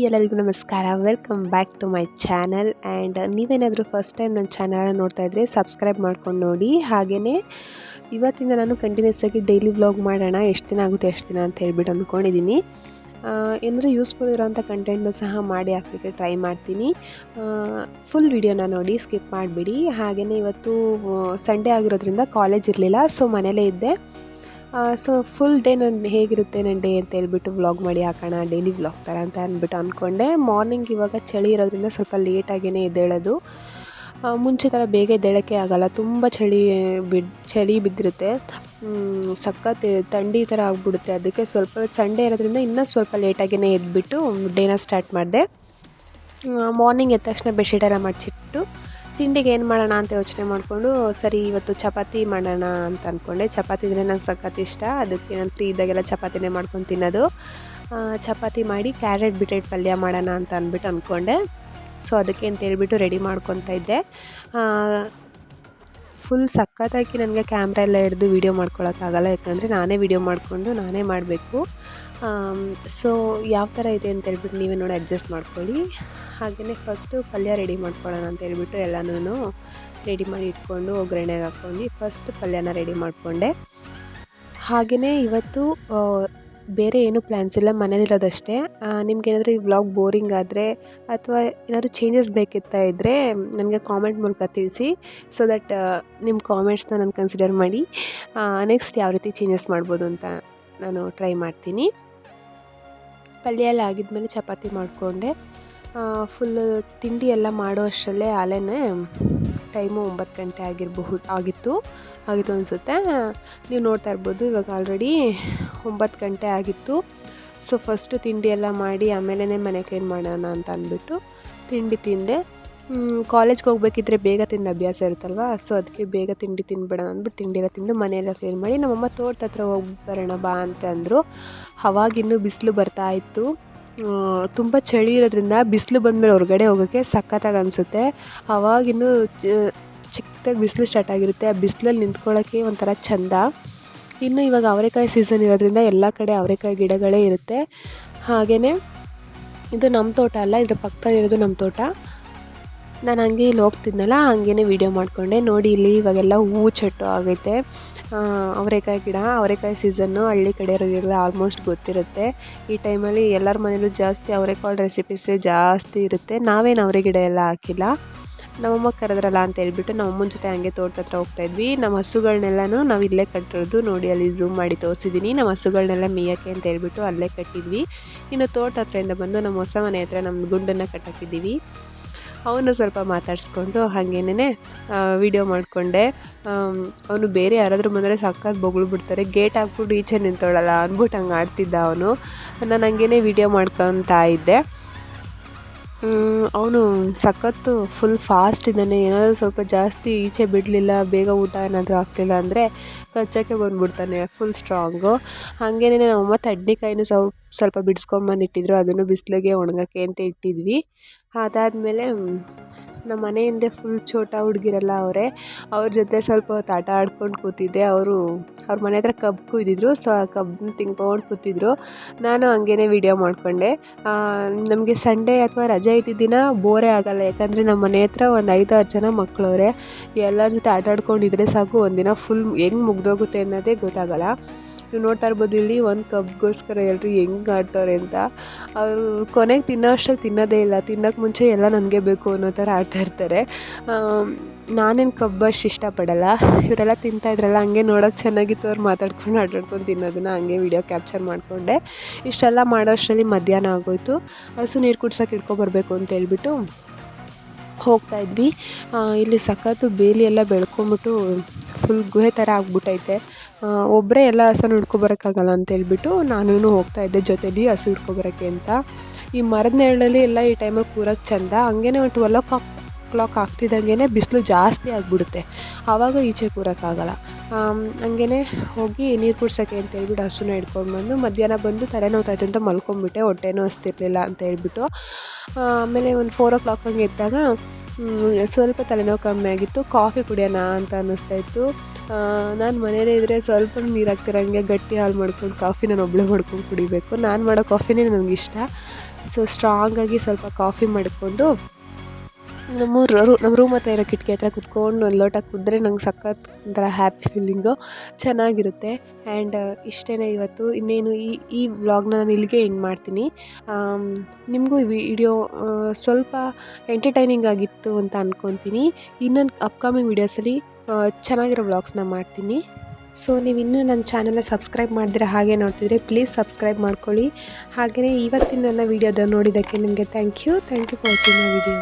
ಎಲ್ಲರಿಗೂ ನಮಸ್ಕಾರ. Welcome back to my channel. And ನೀವೇನಾದರೂ ಫಸ್ಟ್ ಟೈಮ್ ನನ್ನ ಚಾನಲ್ನ ನೋಡ್ತಾ ಇದ್ದರೆ ಸಬ್ಸ್ಕ್ರೈಬ್ ಮಾಡ್ಕೊಂಡು ನೋಡಿ. ಹಾಗೆಯೇ ಇವತ್ತಿಂದ ನಾನು ಕಂಟಿನ್ಯೂಸ್ ಆಗಿ ಡೈಲಿ ವ್ಲಾಗ್ ಮಾಡೋಣ, ಎಷ್ಟು ದಿನ ಆಗುತ್ತೆ ಎಷ್ಟು ದಿನ ಅಂತ ಹೇಳ್ಬಿಟ್ಟು ಅಂದ್ಕೊಂಡಿದ್ದೀನಿ. ಏನಾದರೂ ಯೂಸ್ಫುಲ್ ಇರೋಂಥ ಕಂಟೆಂಟ್ನು ಸಹ ಮಾಡಿ ಹಾಕಲಿಕ್ಕೆ ಟ್ರೈ ಮಾಡ್ತೀನಿ. ಫುಲ್ ವಿಡಿಯೋನ ನೋಡಿ, ಸ್ಕಿಪ್ ಮಾಡಿಬಿಡಿ. ಹಾಗೆಯೇ ಇವತ್ತು ಸಂಡೇ ಆಗಿರೋದ್ರಿಂದ ಕಾಲೇಜ್ ಇರಲಿಲ್ಲ, ಸೊ ಮನೇಲೇ ಇದ್ದೆ. ಸೊ ಫುಲ್ ಡೇ ನಾನು ಹೇಗಿರುತ್ತೆ ನನ್ನ ಡೇ ಅಂತ ಹೇಳ್ಬಿಟ್ಟು ವ್ಲಾಗ್ ಮಾಡಿ ಹಾಕೋಣ, ಡೈಲಿ ವ್ಲಾಗ್ ಥರ ಅಂತ ಅಂದ್ಬಿಟ್ಟು ಅಂದ್ಕೊಂಡೆ. ಮಾರ್ನಿಂಗ್ ಇವಾಗ ಚಳಿ ಇರೋದ್ರಿಂದ ಸ್ವಲ್ಪ ಲೇಟಾಗಿಯೇ ಎದ್ದೇಳೋದು. ಮುಂಚೆ ಥರ ಬೇಗ ಎದ್ದೇಳೋಕ್ಕೆ ಆಗೋಲ್ಲ, ತುಂಬ ಚಳಿ ಬಿದ್ದಿರುತ್ತೆ, ಸಖತ್ ಥಂಡಿ ಥರ ಆಗಿಬಿಡುತ್ತೆ. ಅದಕ್ಕೆ ಸ್ವಲ್ಪ ಸಂಡೇ ಇರೋದ್ರಿಂದ ಇನ್ನೂ ಸ್ವಲ್ಪ ಲೇಟಾಗಿಯೇ ಎದ್ಬಿಟ್ಟು ಡೇನ ಸ್ಟಾರ್ಟ್ ಮಾಡಿದೆ. ಮಾರ್ನಿಂಗ್ ಎದ್ದ ತಕ್ಷಣ ಬೆಡ್ಶೀಟೆಲ್ಲ ಮಡಚಿಟ್ಟು ತಿಂಡಿಗೆ ಏನು ಮಾಡೋಣ ಅಂತ ಯೋಚನೆ ಮಾಡಿಕೊಂಡು, ಸರಿ ಇವತ್ತು ಚಪಾತಿ ಮಾಡೋಣ ಅಂತ ಅಂದ್ಕೊಂಡೆ. ಚಪಾತಿ ಅಂದರೆ ನಂಗೆ ಸಖತ್ ಇಷ್ಟ, ಅದಕ್ಕೆ ನಾನು ಫ್ರೀ ಇದ್ದಾಗೆಲ್ಲ ಚಪಾತಿನೇ ಮಾಡ್ಕೊಂಡು ತಿನ್ನೋದು. ಚಪಾತಿ ಮಾಡಿ ಕ್ಯಾರೆಟ್ ಬೀಟ್ರೂಟ್ ಪಲ್ಯ ಮಾಡೋಣ ಅಂತ ಅಂದ್ಬಿಟ್ಟು ಅಂದ್ಕೊಂಡೆ. ಸೊ ಅದಕ್ಕೆ ಅಂತ ಹೇಳ್ಬಿಟ್ಟು ರೆಡಿ ಮಾಡ್ಕೊತಾ ಇದ್ದೆ. ಫುಲ್ ಸಖತ್ತಾಗಿ ನನಗೆ ಕ್ಯಾಮ್ರಾ ಎಲ್ಲ ಹಿಡಿದು ವೀಡಿಯೋ ಮಾಡ್ಕೊಳಕ್ಕಾಗಲ್ಲ, ಯಾಕಂದರೆ ನಾನೇ ವೀಡಿಯೋ ಮಾಡಿಕೊಂಡು ನಾನೇ ಮಾಡಬೇಕು. ಸೊ ಯಾವ ಥರ ಇದೆ ಅಂತ ಹೇಳ್ಬಿಟ್ಟು ನೀವೇ ನೋಡಿ ಅಡ್ಜಸ್ಟ್ ಮಾಡ್ಕೊಳ್ಳಿ. ಹಾಗೆಯೇ ಫಸ್ಟು ಪಲ್ಯ ರೆಡಿ ಮಾಡ್ಕೊಳ್ಳೋಣ ಅಂತ ಹೇಳ್ಬಿಟ್ಟು ಎಲ್ಲನೂ ರೆಡಿ ಮಾಡಿ ಇಟ್ಕೊಂಡು ಒಗ್ಗರಣೆಗೆ ಹಾಕ್ಕೊಂಡು ಫಸ್ಟ್ ಪಲ್ಯನ ರೆಡಿ ಮಾಡಿಕೊಂಡೆ. ಹಾಗೆಯೇ ಇವತ್ತು ಬೇರೆ ಏನೂ ಪ್ಲ್ಯಾನ್ಸ್ ಇಲ್ಲ, ಮನೇಲಿರೋದಷ್ಟೇ. ನಿಮ್ಗೇನಾದರೂ ಈ ವ್ಲಾಗ್ ಬೋರಿಂಗ್ ಆದರೆ ಅಥವಾ ಏನಾದರೂ ಚೇಂಜಸ್ ಬೇಕಿತ್ತಾ ಇದ್ದರೆ ನನಗೆ ಕಾಮೆಂಟ್ ಮೂಲಕ ತಿಳಿಸಿ. ಸೊ ದಟ್ ನಿಮ್ಮ ಕಾಮೆಂಟ್ಸ್ನ ನಾನು ಕನ್ಸಿಡರ್ ಮಾಡಿ ನೆಕ್ಸ್ಟ್ ಯಾವ ರೀತಿ ಚೇಂಜಸ್ ಮಾಡ್ಬೋದು ಅಂತ ನಾನು ಟ್ರೈ ಮಾಡ್ತೀನಿ. ಪಲ್ಯ ಎಲ್ಲ ಆಗಿದ್ಮೇಲೆ ಚಪಾತಿ ಮಾಡಿಕೊಂಡೆ. ಫುಲ್ ತಿಂಡಿ ಎಲ್ಲ ಮಾಡೋ ಅಷ್ಟರಲ್ಲೇ ಆಲೇನೆ ಟೈಮು 9 ಗಂಟೆ ಆಗಿತ್ತು ಅನಿಸುತ್ತೆ. ನೀವು ನೋಡ್ತಾ ಇರ್ಬೋದು, ಇವಾಗ ಆಲ್ರೆಡಿ 9 ಗಂಟೆ ಆಗಿತ್ತು. ಸೊ ಫಸ್ಟು ತಿಂಡಿ ಎಲ್ಲ ಮಾಡಿ ಆಮೇಲೆ ಮನೆ ಕ್ಲೀನ್ ಮಾಡೋಣ ಅಂತ ಅಂದ್ಬಿಟ್ಟು ತಿಂಡಿ ತಿಂದೆ. ಕಾಲೇಜ್ಗೆ ಹೋಗ್ಬೇಕಿದ್ರೆ ಬೇಗ ತಿಂದು ಅಭ್ಯಾಸ ಇರುತ್ತಲ್ವ, ಸೊ ಅದಕ್ಕೆ ಬೇಗ ತಿಂಡಿ ತಿಂದ್ಬಿಡೋಣ ಅಂದ್ಬಿಟ್ಟು ತಿಂಡಿ ಎಲ್ಲ ತಿಂದು ಮನೆಯೆಲ್ಲ ಕ್ಲೀನ್ ಮಾಡಿ ನಮ್ಮಮ್ಮ ತೋಟದ ಹತ್ರ ಹೋಗಿ ಬರೋಣ ಬಾ ಅಂತ ಅಂದರು. ಅವಾಗಿನ್ನೂ ಬಿಸಿಲು ಬರ್ತಾಯಿತ್ತು. ತುಂಬ ಚಳಿ ಇರೋದ್ರಿಂದ ಬಿಸಿಲು ಬಂದಮೇಲೆ ಹೊರಗಡೆ ಹೋಗೋಕ್ಕೆ ಸಖತ್ತಾಗಿ ಅನಿಸುತ್ತೆ. ಅವಾಗಿನ್ನೂ ಚಿಕ್ಕದಾಗಿ ಬಿಸಿಲು ಸ್ಟಾರ್ಟ್ ಆಗಿರುತ್ತೆ. ಆ ಬಿಸಿಲಲ್ಲಿ ನಿಂತ್ಕೊಳ್ಳೋಕ್ಕೆ ಒಂಥರ ಚೆಂದ. ಇನ್ನು ಇವಾಗ ಅವರೆಕಾಯಿ ಸೀಸನ್ ಇರೋದ್ರಿಂದ ಎಲ್ಲ ಕಡೆ ಅವರೆಕಾಯಿ ಗಿಡಗಳೇ ಇರುತ್ತೆ. ಹಾಗೆಯೇ ಇದು ನಮ್ಮ ತೋಟ ಅಲ್ಲ, ಇದರ ಪಕ್ಕದಲ್ಲಿರೋದು ನಮ್ಮ ತೋಟ. ನಾನು ಹಂಗೆ ಇಲ್ಲಿ ಹೋಗ್ತಿದ್ನಲ್ಲ, ಹಂಗೇ ವೀಡಿಯೋ ಮಾಡಿಕೊಂಡೆ. ನೋಡಿ ಇಲ್ಲಿ ಇವಾಗೆಲ್ಲ ಹೂವು ಚೆಟ್ಟು ಆಗೈತೆ. ಅವರೆಕಾಯಿ ಗಿಡ, ಅವರೆಕಾಯಿ ಸೀಸನ್ನು ಹಳ್ಳಿ ಕಡೆ ಇರೋರಿಗೆಲ್ಲ ಆಲ್ಮೋಸ್ಟ್ ಗೊತ್ತಿರುತ್ತೆ. ಈ ಟೈಮಲ್ಲಿ ಎಲ್ಲರ ಮನೇಲೂ ಜಾಸ್ತಿ ಅವರೆಕಾಳು ರೆಸಿಪೀಸೇ ಜಾಸ್ತಿ ಇರುತ್ತೆ. ನಾವೇನು ಅವರೆ ಗಿಡ ಎಲ್ಲ ಹಾಕಿಲ್ಲ, ನಮ್ಮಮ್ಮ ಕರೆದ್ರಲ್ಲ ಅಂತ ಹೇಳ್ಬಿಟ್ಟು ನಮ್ಮಮ್ಮನ ಜೊತೆ ಹಂಗೆ ತೋಟದ ಹತ್ರ ಹೋಗ್ತಾಯಿದ್ವಿ. ನಮ್ಮ ಹಸುಗಳನ್ನೆಲ್ಲನೂ ನಾವು ಇಲ್ಲೇ ಕಟ್ಟಿರೋದು ನೋಡಿ, ಅಲ್ಲಿ ಝೂಮ್ ಮಾಡಿ ತೋರಿಸಿದ್ದೀನಿ. ನಮ್ಮ ಹಸುಗಳನ್ನೆಲ್ಲ ಮೇಯೋಕ್ಕೆ ಅಂತ ಹೇಳ್ಬಿಟ್ಟು ಅಲ್ಲೇ ಕಟ್ಟಿದ್ವಿ. ಇನ್ನು ತೋಟ ಹತ್ರದಿಂದ ಬಂದು ನಮ್ಮ ಹೊಸ ಮನೆ ಹತ್ರ ನಮ್ಮ ಗುಂಡನ್ನು ಕಟ್ಟಾಕಿದ್ದೀವಿ. ಅವನು ಸ್ವಲ್ಪ ಮಾತಾಡಿಸ್ಕೊಂಡು ಹಾಗೇನೇ ವೀಡಿಯೋ ಮಾಡಿಕೊಂಡೆ. ಅವನು ಬೇರೆ ಯಾರಾದರೂ ಬಂದರೆ ಸಖತ್ ಬೊಗಳು ಬಿಡ್ತಾರೆ, ಗೇಟ್ ಹಾಕ್ಬಿಟ್ಟು ಈಚೆ ನಿಂತೋಳಲ್ಲ ಅಂದ್ಬಿಟ್ಟು ಹಂಗೆ ಆಡ್ತಿದ್ದ ಅವನು. ನಾನು ಹಂಗೇ ವೀಡಿಯೋ ಮಾಡ್ಕೊತಾ ಇದ್ದೆ. ಅವನು ಸಖತ್ತು ಫುಲ್ ಫಾಸ್ಟ್ ಇದ್ದಾನೆ. ಏನಾದರೂ ಸ್ವಲ್ಪ ಜಾಸ್ತಿ ಈಚೆ ಬಿಡಲಿಲ್ಲ, ಬೇಗ ಊಟ ಏನಾದರೂ ಆಗ್ತಿಲ್ಲ ಅಂದರೆ ಕಚ್ಚೋಕ್ಕೆ ಬಂದುಬಿಡ್ತಾನೆ, ಫುಲ್ ಸ್ಟ್ರಾಂಗು. ಹಾಗೇನೇ ನಮ್ಮಮ್ಮ ತಡ್ನಿಕಾಯಿನೂ ಸ್ವಲ್ಪ ಬಿಡಿಸ್ಕೊಂಬಂದಿಟ್ಟಿದ್ರು, ಅದನ್ನು ಬಿಸಿಲಿಗೆ ಒಣಗೋಕ್ಕೆ ಅಂತ ಇಟ್ಟಿದ್ವಿ. ಅದಾದಮೇಲೆ ನಮ್ಮ ಮನೆ ಹಿಂದೆ ಫುಲ್ ಛೋಟ ಹುಡುಗಿರೆಲ್ಲ ಅವ್ರ ಜೊತೆ ಸ್ವಲ್ಪ ಹೊತ್ತು ಆಟ ಆಡ್ಕೊಂಡು ಕೂತಿದ್ದೆ. ಅವ್ರ ಮನೆ ಹತ್ರ ಕಬ್ಬು ಕುಯ್ದಿದ್ರು, ಸೊ ಆ ಕಬ್ಬನ್ನ ತಿನ್ಕೊಂಡು ಕೂತಿದ್ರು. ನಾನು ಹಂಗೇ ವೀಡಿಯೋ ಮಾಡಿಕೊಂಡೆ. ನಮಗೆ ಸಂಡೇ ಅಥವಾ ರಜೆ ಇದ್ದಿದ್ದ ದಿನ ಬೋರೇ ಆಗೋಲ್ಲ, ಯಾಕಂದರೆ ನಮ್ಮ ಮನೆ ಹತ್ರ ಒಂದು 5-6 ಜನ ಮಕ್ಕಳವ್ರೆ. ಎಲ್ಲರ ಜೊತೆ ಆಟ ಆಡ್ಕೊಂಡಿದ್ರೆ ಸಾಕು, ಒಂದಿನ ಫುಲ್ ಹೆಂಗೆ ಮುಗ್ದೋಗುತ್ತೆ ಅನ್ನೋದೇ ಗೊತ್ತಾಗೋಲ್ಲ. ನೀವು ನೋಡ್ತಾ ಇರ್ಬೋದು ಇಲ್ಲಿ ಒಂದು ಕಬ್ಗೋಸ್ಕರ ಎಲ್ಲರೂ ಹೆಂಗೆ ಆಡ್ತಾರೆ ಅಂತ. ಅವರು ಕೊನೆಗೆ ತಿನ್ನೋ ಅಷ್ಟರಲ್ಲಿ ತಿನ್ನೋದೇ ಇಲ್ಲ, ತಿನ್ನೋಕ್ಕೆ ಮುಂಚೆ ಎಲ್ಲ ನನಗೆ ಬೇಕು ಅನ್ನೋ ಥರ ಆಡ್ತಾಯಿರ್ತಾರೆ. ನಾನೇನು ಕಬ್ಬು ಅಷ್ಟು ಇಷ್ಟಪಡಲ್ಲ, ಇವರೆಲ್ಲ ತಿಂತಾಯಿದ್ರಲ್ಲ ಹಂಗೆ ನೋಡೋಕ್ಕೆ ಚೆನ್ನಾಗಿತ್ತು. ಅವ್ರು ಮಾತಾಡ್ಕೊಂಡು ಆಟಾಡ್ಕೊಂಡು ತಿನ್ನೋದನ್ನ ಹಂಗೆ ವೀಡಿಯೋ ಕ್ಯಾಪ್ಚರ್ ಮಾಡಿಕೊಂಡೆ. ಇಷ್ಟೆಲ್ಲ ಮಾಡೋ ಅಷ್ಟರಲ್ಲಿ ಮಧ್ಯಾಹ್ನ ಆಗೋಯಿತು. ಹಸು ನೀರು ಕುಡ್ಸೋಕೆ ಇಟ್ಕೊಬರ್ಬೇಕು ಅಂತ ಹೇಳ್ಬಿಟ್ಟು ಹೋಗ್ತಾಯಿದ್ವಿ. ಇಲ್ಲಿ ಸಖತ್ತು ಬೇಲಿ ಎಲ್ಲ ಬೆಳ್ಕೊಂಬಿಟ್ಟು ಫುಲ್ ಗುಹೆ ಥರ ಆಗ್ಬಿಟ್ಟೈತೆ. ಒಬ್ಬರೇ ಎಲ್ಲ ಹಸು ಹಿಡ್ಕೊಬರೋಕ್ಕಾಗಲ್ಲ ಅಂತ ಹೇಳ್ಬಿಟ್ಟು ನಾನು ಹೋಗ್ತಾಯಿದ್ದೆ ಜೊತೆಲಿ ಹಸು ಹಿಡ್ಕೊಬರೋಕ್ಕೆ ಅಂತ. ಈ ಮರದ ನೆರಳಲ್ಲಿ ಎಲ್ಲ ಈ ಟೈಮಲ್ಲಿ ಕೂರೋಕ್ಕೆ ಚೆಂದ. ಹಂಗೇ ಒಂದು 12 o'clock ಆಗ್ತಿದ್ದಂಗೆ ಬಿಸಿಲು ಜಾಸ್ತಿ ಆಗಿಬಿಡುತ್ತೆ, ಆವಾಗ ಈಚೆ ಕೂರೋಕ್ಕಾಗಲ್ಲ. ಹಂಗೇ ಹೋಗಿ ನೀರು ಕುಡ್ಸೋಕ್ಕೆ ಅಂತ ಹೇಳ್ಬಿಟ್ಟು ಹಸುನ ಹಿಡ್ಕೊಂಡು ಬಂದು ಮಧ್ಯಾಹ್ನ ಬಂದು ತಲೆನೋವ್ತಾಯಿತ್ತು ಅಂತ ಮಲ್ಕೊಂಡ್ಬಿಟ್ಟೆ, ಹೊಟ್ಟೆನೂ ಹಸ್ತಿರ್ಲಿಲ್ಲ ಅಂತ ಹೇಳ್ಬಿಟ್ಟು. ಆಮೇಲೆ ಒಂದು 4 o'clock ಹಂಗೆ ಎದ್ದಾಗ ಸ್ವಲ್ಪ ತಲೆನೋವು ಕಮ್ಮಿ ಆಗಿತ್ತು. ಕಾಫಿ ಕುಡಿಯೋಣ ಅಂತ ಅನ್ನಿಸ್ತಾಯಿತ್ತು. ನಾನು ಮನೇಲೇ ಇದ್ದರೆ ಸ್ವಲ್ಪ ನೀರು ಹಾಕ್ತಿರಂಗೆ ಗಟ್ಟಿ ಹಾಲು ಮಾಡ್ಕೊಂಡು ಕಾಫಿ ನಾನು ಒಬ್ಬಳೇ ಮಾಡ್ಕೊಂಡು ಕುಡಿಬೇಕು. ನಾನು ಮಾಡೋ ಕಾಫಿನೇ ನನಗಿಷ್ಟ. ಸೊ ಸ್ಟ್ರಾಂಗಾಗಿ ಸ್ವಲ್ಪ ಕಾಫಿ ಮಾಡಿಕೊಂಡು ನಮ್ಮ ರೂಮ್ ಹತ್ರ ಇರೋ ಕಿಟಕಿ ಹತ್ರ ಕುತ್ಕೊಂಡು ಒಂದು ಲೋಟ ಕುಡಿದ್ರೆ ನಂಗೆ ಸಖತ್ ಒಂಥರ ಹ್ಯಾಪಿ ಫೀಲಿಂಗು, ಚೆನ್ನಾಗಿರುತ್ತೆ. ಆ್ಯಂಡ್ ಇಷ್ಟೇ ಇವತ್ತು. ಇನ್ನೇನು ಈ ವ್ಲಾಗ್ನ ನಾನು ಇಲ್ಲಿಗೆ ಎಂಡ್ ಮಾಡ್ತೀನಿ. ನಿಮಗೂ ಈ ವಿಡಿಯೋ ಸ್ವಲ್ಪ ಎಂಟರ್ಟೈನಿಂಗ್ ಆಗಿತ್ತು ಅಂತ ಅಂದ್ಕೊತೀನಿ. ಇನ್ನೊಂದು ಅಪ್ಕಮಿಂಗ್ ವೀಡಿಯೋಸಲ್ಲಿ ಚೆನ್ನಾಗಿರೋ ವ್ಲಾಗ್ಸ್ನ ಮಾಡ್ತೀನಿ. ಸೊ ನೀವು ಇನ್ನೂ ನನ್ನ ಚಾನಲ್ನ ಸಬ್ಸ್ಕ್ರೈಬ್ ಮಾಡಿದ್ರೆ ಹಾಗೆ ನೋಡ್ತಿದ್ರೆ ಪ್ಲೀಸ್ ಸಬ್ಸ್ಕ್ರೈಬ್ ಮಾಡ್ಕೊಳ್ಳಿ. ಹಾಗೆಯೇ ಇವತ್ತಿನ ನನ್ನ ವೀಡಿಯೋದ ನೋಡಿದ್ದಕ್ಕೆ ನಿಮಗೆ thank you for watching my video.